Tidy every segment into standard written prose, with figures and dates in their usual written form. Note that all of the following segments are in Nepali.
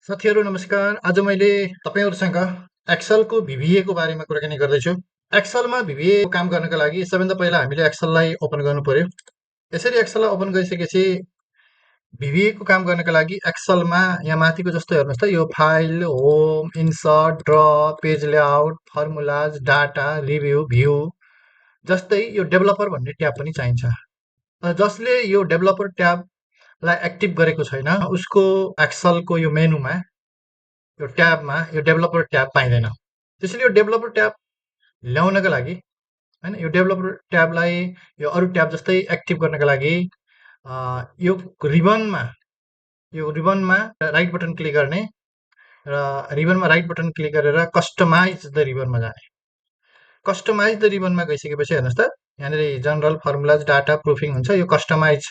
साथीहरू नमस्कार। आज मैले तपाईँहरूसँग एक्सेलको VBA को बारेमा कुराकानी गर्दैछु। एक्सेलमा VBA काम गर्नका लागि सबैभन्दा पहिला हामीले एक्सेललाई ओपन गर्नु पर्यो। यसरी एक्सेललाई ओपन गरिसकेपछि VBA को काम गर्नका लागि एक्सेलमा यहाँ माथिको जस्तो हेर्नुहोस् त, यो file, home, insert, draw, page layout, formulas, data, review, view जस्तै यो डेभलपर भन्ने ट्याब पनि चाहिन्छ। जसले यो डेभलपर ट्याबलाई एक्टिभ गरेको छैन उसको एक्सेलको यो मेनुमा यो ट्याबमा यो डेभलपर ट्याब पाइँदैन। त्यसैले यो डेभलपर ट्याब ल्याउनका लागि हैन, यो डेभलपर ट्याबलाई यो अरू ट्याब जस्तै एक्टिभ गर्नका लागि यो रिबनमा राइट बटन क्लिक गर्ने र रिबनमा राइट बटन क्लिक गरेर कस्टमाइज द रिबनमा जाने। कस्टमाइज द रिबनमा गइसकेपछि हेर्नुहोस् त, यहाँनिर जनरल, फर्मुलाज, डाटा, प्रुफिङ हुन्छ। यो कस्टमाइज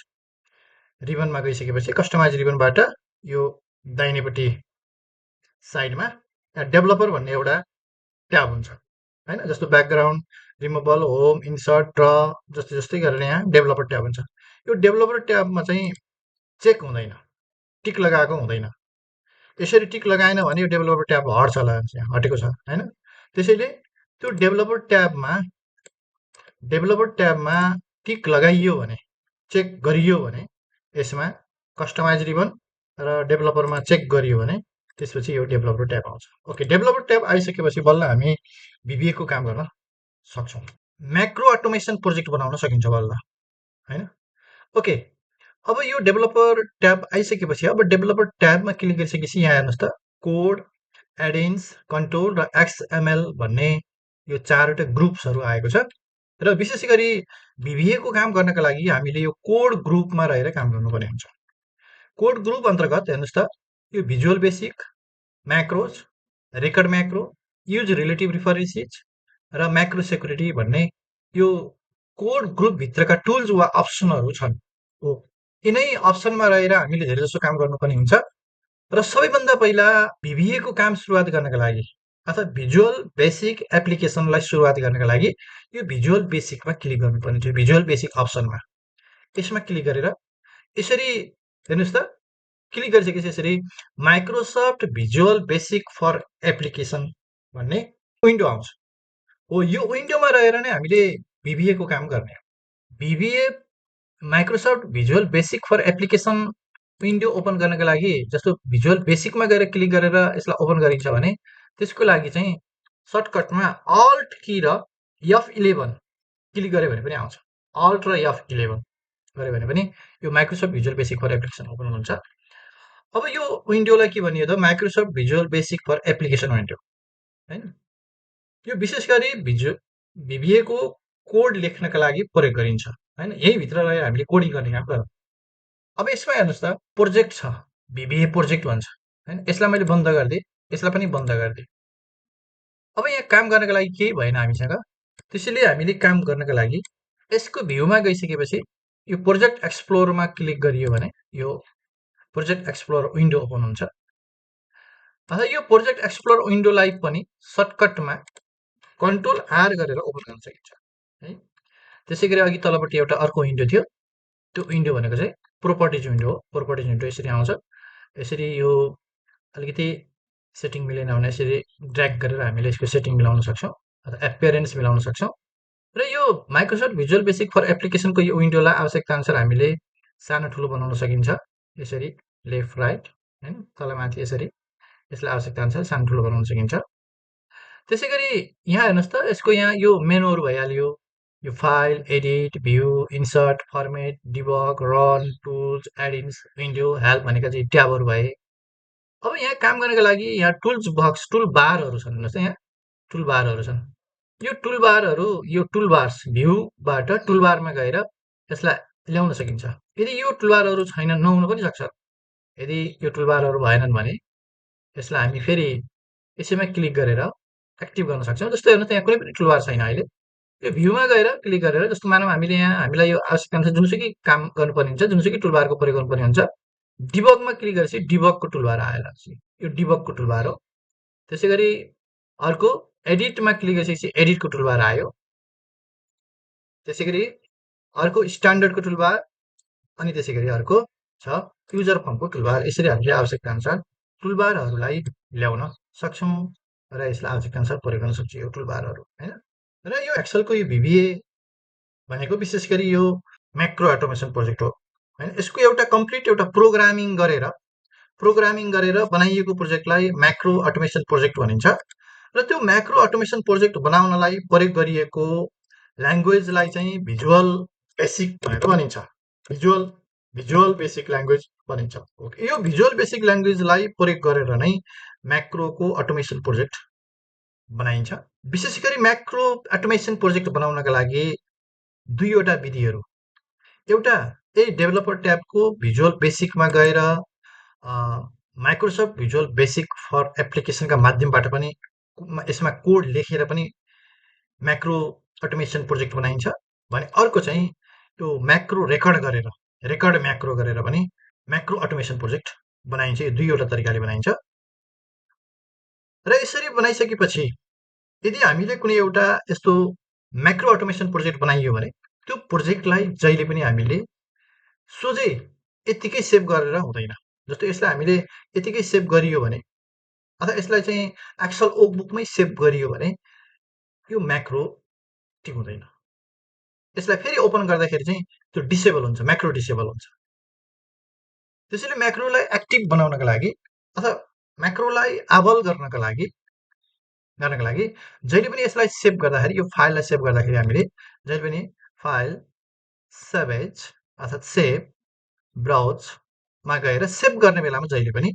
रिबनमा गइसकेपछि कस्टमाइज रिबनबाट यो दाहिनेपट्टि साइडमा डेभलपर भन्ने एउटा ट्याब हुन्छ हैन, जस्तो background, removal, home, insert, draw जस्तै जस्तै गरेर यहाँ डेभलपर ट्याब हुन्छ। यो डेभलपर ट्याबमा चाहिँ चेक हुँदैन, टिक लगाएको हुँदैन। यसरी टिक लगाएन भने यो डेभलपर ट्याब हट्छ होला, यहाँ हटेको छ हैन। त्यसैले त्यो डेभलपर ट्याबमा टिक लगाइयो भने, चेक गरियो भने यसमा कस्टमाइज रिबन र डेभलपरमा चेक गरियो भने त्यसपछि यो डेभलपर ट्याब आउँछ। ओके, डेभलपर ट्याब आइसकेपछि बल्ल हामी VBA को काम गर्न सक्छौँ। म्याक्रो अटोमेसन प्रोजेक्ट बनाउन सकिन्छ बल्ल हैन। ओके, अब यो डेभलपर ट्याब आइसकेपछि अब डेभलपर ट्याबमा क्लिक गरिसकेपछि यहाँ हेर्नुहोस् त, कोड, एडिन्स, कन्ट्रोल र XML भन्ने यो चारवटा ग्रुप्सहरू आएको छ। र विशेष गरी VBA को काम गर्नका लागि हामीले यो कोड ग्रुपमा रहेर काम गर्नुपर्ने हुन्छ। कोड ग्रुप अन्तर्गत हेर्नुहोस् त, यो visual basic, macros, record macro, use relative references र म्याक्रो सेक्युरिटी भन्ने यो कोड ग्रुपभित्रका टुल्स वा अप्सनहरू छन्। हो, यिनै अप्सनमा रहेर हामीले धेरै जसो काम गर्नुपर्ने हुन्छ। र सबैभन्दा पहिला VBA को काम सुरुवात गर्नका लागि अथवा भिजुअल बेसिक एप्लिकेसनलाई सुरुवात गर्नका लागि यो भिजुअल बेसिकमा क्लिक गर्नुपर्ने हुन्छ। भिजुअल बेसिक अप्सनमा यसमा क्लिक गरेर यसरी हेर्नुहोस् त, क्लिक गरिसकेपछि यसरी Microsoft Visual Basic for application भन्ने विन्डो आउँछ। हो, यो विन्डोमा रहेर नै हामीले VBA को काम गर्ने हो। VBA Microsoft Visual Basic for application window open गर्नका लागि जस्तो भिजुअल बेसिकमा गएर क्लिक गरेर यसलाई ओपन गरिन्छ भने त्यसको लागि चाहिँ सर्टकटमा अल्ट की र F11 क्लिक गऱ्यो भने पनि आउँछ। अल्ट र F11 गऱ्यो भने पनि यो Microsoft Visual Basic for application open हुन्छ। अब यो विन्डोलाई के भनियो त, Microsoft Visual Basic for application window हैन। यो विशेष गरी VBA को कोड लेख्नका लागि प्रयोग गरिन्छ हैन। यही भित्र रहेर हामीले कोडिङ गर्ने काम गर्छौँ। अब यसमा हेर्नुहोस् त, प्रोजेक्ट छ, VBA प्रोजेक्ट भन्छ हैन। यसलाई मैले बन्द गरिदिएँ, यसलाई पनि बन्द गरिदिएँ। अब यहाँ काम गर्नका लागि केही भएन हामीसँग, त्यसैले हामीले काम गर्नका लागि यसको भ्यूमा गइसकेपछि यो प्रोजेक्ट एक्सप्लोरमा क्लिक गरियो भने यो प्रोजेक्ट एक्सप्लोर विन्डो ओपन हुन्छ। अथवा यो प्रोजेक्ट एक्सप्लोर विन्डोलाई पनि सर्टकटमा कन्ट्रोल R गरेर ओपन गर्न सकिन्छ है। त्यसै गरी अघि तलपट्टि एउटा अर्को विन्डो थियो, त्यो विन्डो भनेको चाहिँ प्रोपर्टिज विन्डो हो। प्रोपर्टिज विन्डो यसरी आउँछ। यसरी यो अलिकति सेटिङ मिलेन भने यसरी ड्र्याग गरेर हामीले यसको सेटिङ मिलाउन सक्छौँ अथवा एपियरेन्स मिलाउन सक्छौँ। र यो माइक्रोसफ्ट भिजुअल बेसिक फर एप्लिकेसनको यो विन्डोलाई आवश्यकता अनुसार हामीले सानो ठुलो बनाउन सकिन्छ। यसरी लेफ्ट राइट हैन, तलमाथि यसरी यसलाई आवश्यकता अनुसार सानो ठुलो बनाउन सकिन्छ। त्यसै गरी यहाँ हेर्नुहोस् त, यसको यहाँ यो मेनुहरू भइहाल्यो। यो file, edit, view, insert, format, debug, run, tools, addins, window, help भनेका चाहिँ ट्याबहरू भए। अब यहाँ काम गर्नका लागि यहाँ टुल्स बक्स, टुल बारहरू छन्। हेर्नुहोस् त, यहाँ टुल बारहरू छन्। यो टुल बारहरू, यो टुल बार्स भ्यूबाट टुल बारमा गएर यसलाई ल्याउन सकिन्छ। यदि यो टुल बारहरू छैनन्, नहुन पनि सक्छ। यदि यो टुल बारहरू भएनन् भने यसलाई हामी फेरि यसैमा क्लिक गरेर एक्टिभ गर्न सक्छौँ। जस्तो हेर्नुहोस् त, यहाँ कुनै पनि टुल बार छैन अहिले। यो भ्यूमा गएर क्लिक गरेर, जस्तो मानौँ हामीले यहाँ हामीलाई यो आवश्यकता अनुसार जुनसुकै काम गर्नुपर्ने हुन्छ, जुनसुकै टुल बारको प्रयोग गर्नुपर्ने हुन्छ, डिबगमा क्लिक गरेपछि डिबगको टुल बार आएर यो डिबगको टुल बार हो। त्यसै गरी अर्को एडिटमा क्लिक गरिसकेपछि एडिटको टुल बार आयो। त्यसै गरी अर्को स्ट्यान्डर्डको टुल बार, अनि त्यसै गरी अर्को छ युजर फर्मको टुल बार। यसरी हामीले आवश्यकता अनुसार टुलबारहरूलाई ल्याउन सक्छौँ र यसलाई अब्जेक्ट अनुसार प्रयोग गर्न सक्छौँ यो टुलबारहरू होइन। र यो एक्सेलको यो भिबिए भनेको विशेष गरी यो म्याक्रो अटोमेसन प्रोजेक्ट हो होइन। यसको एउटा कम्प्लिट एउटा प्रोग्रामिङ गरेर बनाइएको प्रोजेक्टलाई म्याक्रो अटोमेसन प्रोजेक्ट भनिन्छ। र त्यो म्याक्रो अटोमेसन प्रोजेक्ट बनाउनलाई प्रयोग गरिएको ल्याङ्ग्वेजलाई चाहिँ भिजुअल बेसिक भनेर भनिन्छ। भिजुअल बेसिक ल्याङ्ग्वेज भनिन्छ। ओके, यो भिजुअल बेसिक ल्याङ्ग्वेजलाई प्रयोग गरेर नै म्याक्रोको अटोमेसन प्रोजेक्ट बनाइन्छ। विशेष गरी म्याक्रो अटोमेसन प्रोजेक्ट बनाउनका लागि दुईवटा विधिहरू, एउटा यही डेभलपर ट्याबको भिजुअल बेसिकमा गएर माइक्रोसफ्ट भिजुअल बेसिक फर एप्लिकेसनका माध्यमबाट पनि यसमा कोड लेखेर पनि म्याक्रो अटोमेसन प्रोजेक्ट बनाइन्छ भने अर्को चाहिँ त्यो म्याक्रो रेकर्ड म्याक्रो गरेर पनि म्याक्रो अटोमेसन प्रोजेक्ट बनाइन्छ। यो दुईवटा तरिकाले बनाइन्छ। र यसरी बनाइसकेपछि यदि हामीले कुनै एउटा यस्तो म्याक्रो अटोमेसन प्रोजेक्ट बनाइयो भने त्यो प्रोजेक्टलाई जहिले पनि हामीले सोझै यत्तिकै सेभ गरेर हुँदैन। जस्तो यसलाई हामीले यतिकै सेभ गरियो भने अथवा यसलाई चाहिँ एक्सेल वर्कबुकमै सेभ गरियो भने यो म्याक्रो ठिक हुँदैन। यसलाई फेरि ओपन गर्दाखेरि चाहिँ त्यो डिसेबल हुन्छ, म्याक्रो डिसेबल हुन्छ। त्यसैले म्याक्रोलाई एक्टिभ बनाउनका लागि अथवा म्याक्रोलाई आबल गर्नका लागि जहिले पनि यसलाई सेभ गर्दाखेरि यो फाइललाई सेभ गर्दाखेरि हामीले जहिले पनि फाइल सेभ एज अर्थात् सेभ ब्राउजमा गएर सेभ गर्ने बेलामा जहिले पनि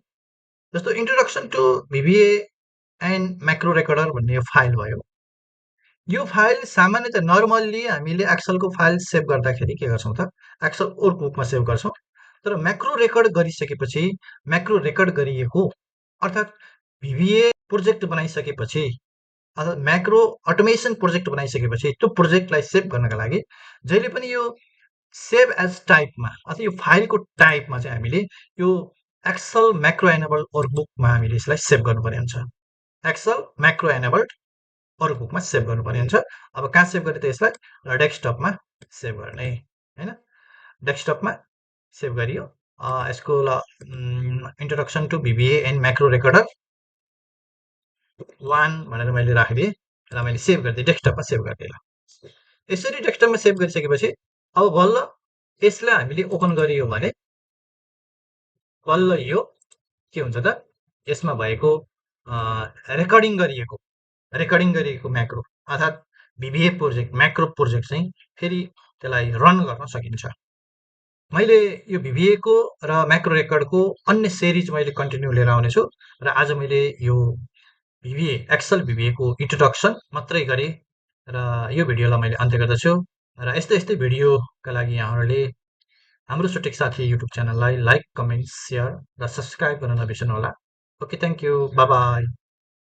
जस्तो introduction to VBA and macro recorder भन्ने यो फाइल भयो। यो फाइल सामान्यतः नर्मल्ली हामीले एक्सेलको फाइल सेभ गर्दाखेरि के गर्छौँ त एक्सेल वर्कबुकमा सेभ गर्छौँ। तर म्याक्रो रेकर्ड गरिसकेपछि म्याक्रो रेकर्ड गरिएको अर्थात् भिबिए प्रोजेक्ट बनाइसकेपछि अथवा म्याक्रो अटोमेसन प्रोजेक्ट बनाइसकेपछि त्यो प्रोजेक्टलाई सेभ गर्नका लागि जहिले पनि यो सेभ एज टाइपमा अथवा यो फाइलको टाइपमा चाहिँ हामीले यो एक्सेल म्याक्रो एनेबल्ड वर्कबुकमा हामीले यसलाई सेभ गर्नुपर्ने हुन्छ। एक्सेल म्याक्रो एनेबल्ड वर्कबुकमा सेभ गर्नुपर्ने हुन्छ। अब कहाँ सेभ गर्ने त यसलाई डेस्कटपमा सेभ गर्ने होइन। डेस्कटपमा सेभ गरियो। यसको ल introduction to VBA and macro recorder 1 भनेर मैले राखिदिएँ र मैले सेभ गरिदिएँ, डेस्कटपमा सेभ गरिदिएँ। यसरी डेस्कटपमा सेभ गरिसकेपछि अब बल्ल यसलाई हामीले ओपन गरियो भने बल्ल यो के हुन्छ त यसमा भएको रेकर्डिङ गरिएको म्याक्रो अर्थात् भिबिए प्रोजेक्ट म्याक्रो प्रोजेक्ट चाहिँ फेरि त्यसलाई रन गर्न सकिन्छ। मैले यो भिबिएको र म्याक्रो रेकर्डको अन्य सिरिज मैले कन्टिन्यू लिएर आउनेछु र आज मैले यो एक्सेल भिबिएको इन्ट्रोडक्सन मात्रै गरेँ र यो भिडियोलाई मैले अन्त्य गर्दछु। र यस्तै भिडियोका लागि यहाँहरूले हाम्रो सुटेक साथी युट्युब च्यानललाई लाइक, कमेन्ट, सेयर र सब्सक्राइब गर्न नबिर्सनु होला। Okay, thank you, by by.